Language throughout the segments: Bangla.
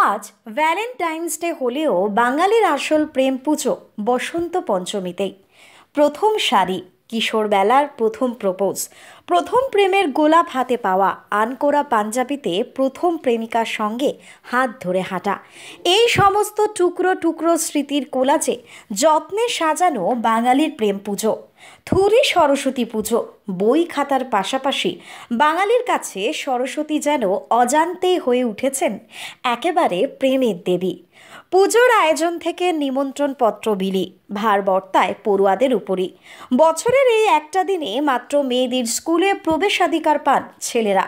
আজ ভ্যালেন্টাইন্স ডে হলেও বাঙালির আসল প্রেম পুজো বসন্ত পঞ্চমীতেই। প্রথম শাড়ি, কিশোরবেলার প্রথম প্রপোজ, প্রথম প্রেমের গোলাপ হাতে পাওয়া, আনকোরা পাঞ্জাবিতে প্রথম প্রেমিকার সঙ্গে হাত ধরে হাঁটা, এই সমস্ত টুকরো টুকরো স্মৃতির কোলাজে যত্নে সাজানো বাঙালির প্রেম পুজো। থুরি সরস্বতী পুজো, বই খাতার পাশাপাশি বাঙালির কাছে সরস্বতী যেন অজান্তেই হয়ে উঠেছেন একেবারে প্রেমের দেবী। পুজোর আয়োজন থেকে নিমন্ত্রণপত্র বিলি, ভার বর্তায় পড়ুয়াদের উপরই। বছরের এই একটা দিনে মাত্র মেয়েদের স্কুলে প্রবেশাধিকার পান ছেলেরা,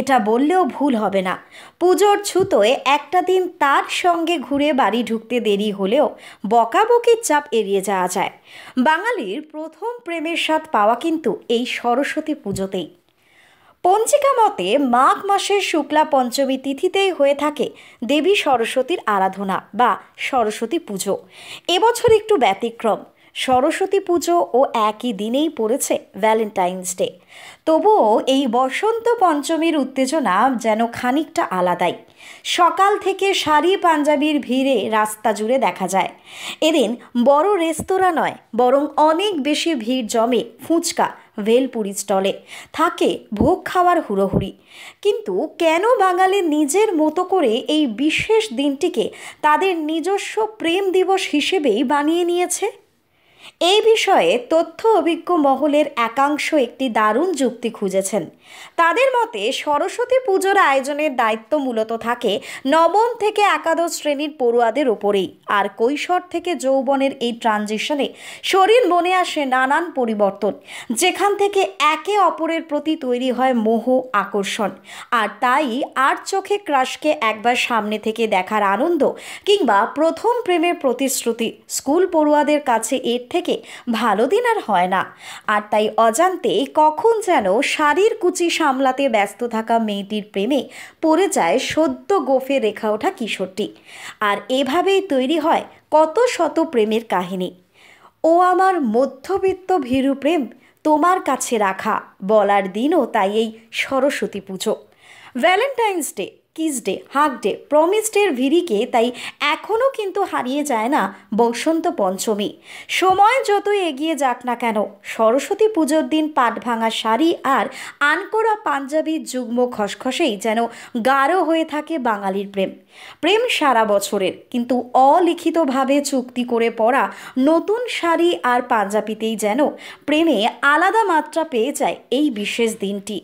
এটা বললেও ভুল হবে না। পুজোর ছুতোয় একটা দিন তার সঙ্গে ঘুরে বাড়ি ঢুকতে দেরি হলেও বকাবকির চাপ এড়িয়ে যাওয়া যায়। বাঙালির প্রথম প্রেমের স্বাদ পাওয়া কিন্তু এই সরস্বতী পুজোতেই। পঞ্জিকা মতে মাঘ মাসের শুক্লা পঞ্চমী তিথিতেই হয়ে থাকে দেবী সরস্বতীর আরাধনা বা সরস্বতী পুজো। এবছর একটু ব্যতিক্রম, সরস্বতী পুজো ও একই দিনেই পড়েছে ভ্যালেন্টাইন্স ডে। তবুও এই বসন্ত পঞ্চমীর উত্তেজনা যেন খানিকটা আলাদাই। সকাল থেকে শাড়ি পাঞ্জাবির ভিড়ে রাস্তা জুড়ে দেখা যায়। এদিন বড় রেস্তোরাঁ নয়, বরং অনেক বেশি ভিড় জমে ফুচকা ভেলপুরি স্টলে, থাকে ভোগ খাওয়ার হুড়োহুড়ি। কিন্তু কেন বাঙালি নিজের মতো করে এই বিশেষ দিনটিকে তাদের নিজস্ব প্রেম দিবস হিসেবেই বানিয়ে নিয়েছে? এই বিষয়ে তথ্য অভিজ্ঞ মহলের একাংশ একটি দারুণ যুক্তি খুঁজেছেন। তাদের মতে সরস্বতী পুজোর আয়োজনের দায়িত্ব মূলত থাকে নবম থেকে একাদশ শ্রেণীর পড়ুয়াদের ওপরেই। আর কৈশোর থেকে যৌবনের এই ট্রানজিশনে শরীর মনে আসে নানান পরিবর্তন, যেখান থেকে একে অপরের প্রতি তৈরি হয় মোহ, আকর্ষণ। আর তাই আর চোখে ক্রাশকে একবার সামনে থেকে দেখার আনন্দ কিংবা প্রথম প্রেমের প্রতিশ্রুতি স্কুল পড়ুয়াদের কাছে এর থেকে ভালো দিন আর হয় না। আর তাই অজান্তে কখন যেন শাড়ির কুচি সামলাতে ব্যস্ত থাকা মেয়েটির প্রেমে পড়ে যায় সদ্য গোফে রেখা ওঠা কিশোরটি। আর এভাবেই তৈরি হয় কত শত প্রেমের কাহিনী। ও আমার মধ্যবিত্ত ভীরু প্রেম তোমার কাছে রাখা বলার দিনও তাই এই Saraswati Puja. Valentine's day, kiss day, hug day, promise ডের ভিড়িকে তাই এখনও কিন্তু হারিয়ে যায় না বসন্ত পঞ্চমী। সময় যতই এগিয়ে যাক না কেন, সরস্বতী পুজোর দিন পাট ভাঙা শাড়ি আর আনকোরা পাঞ্জাবির যুগ্ম খসখসেই যেন গাঢ় হয়ে থাকে বাঙালির প্রেম। প্রেম সারা বছরের, কিন্তু অলিখিতভাবে চুক্তি করে পড়া নতুন শাড়ি আর পাঞ্জাবিতেই যেন প্রেমে আলাদা মাত্রা পেয়ে যায় এই বিশেষ দিনটি।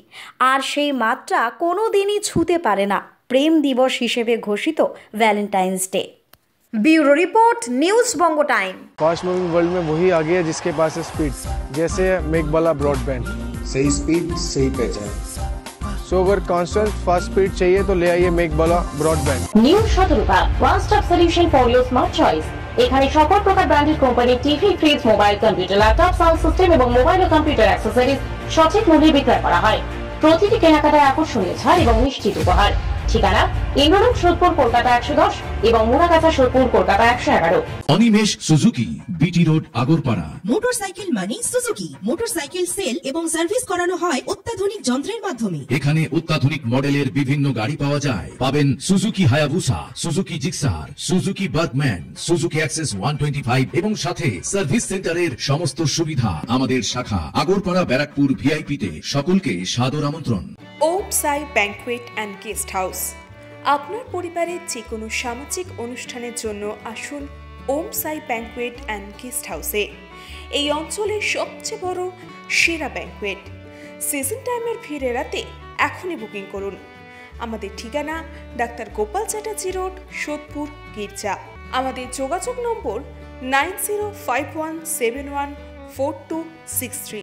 আর সেই মাত্রা কোনো দিনই ছুঁতে পারে না প্রেম দিবস হিসেবে ঘোষিত Valentine's Day. Bureau report, news Bongo time. Fast moving world में वही आगे है जिसके पास है स्पीड, जैसे मेघबाला ब्रॉडबैंड। सही स्पीड, सही पहचान। सो अगर कांस्टेंट फास्ट स्पीड चाहिए तो ले आइए Meghbala broadband. New Shatarupa one stop solution for your smart choice. এখানে সকল প্রকার ব্র্যান্ডেড কোম্পানির TV, fridge, mobile, computer, laptop, sound system এবং মোবাইল ও কম্পিউটার অ্যাক্সেসরিজ সঠিক মূল্যে বিক্রয় করা হয়। প্রতিটি কেনাকাটায় আকর্ষণীয় ছাড় এবং নিশ্চিত উপহার। ঠিকানা ইন্দ্রলোক সোদপুর কলকাতা 110 এবং Murakacha Sodepur Kolkata 111। Animesh Suzuki, BT road, Agarpara. Motorcycle মানে সুজুকি। মোটরসাইকেল সেল এবং সার্ভিস করানো হয় অত্যাধুনিক যন্ত্রের মাধ্যমে। এখানে অত্যাধুনিক মডেলের বিভিন্ন গাড়ি পাওয়া যায়। পাবেন Suzuki Hayabusa, Suzuki Gixxer, Suzuki Bergman, Suzuki access 125 এবং সাথে সার্ভিস সেন্টারের সমস্ত সুবিধা। আমাদের শাখা আগরপাড়া ব্যারাকপুর ভিআইপি তে। সকলকে সাদর আমন্ত্রণ। ওম সাই ব্যাংকুয়েট অ্যান্ড গেস্ট হাউস। আপনার পরিবারের যে কোনো সামাজিক অনুষ্ঠানের জন্য আসুন ওম সাই ব্যাংকুয়েট অ্যান্ড গেস্ট হাউসে। এই অঞ্চলের সবচেয়ে বড় সেরা ব্যাংকুয়েট। সিজন টাইমের ভিড় এড়াতে এখনই বুকিং করুন। আমাদের ঠিকানা ডাক্তার গোপাল চ্যাটার্জি রোড, সোদপুর, গির্জা। আমাদের যোগাযোগ নম্বর 9051714263।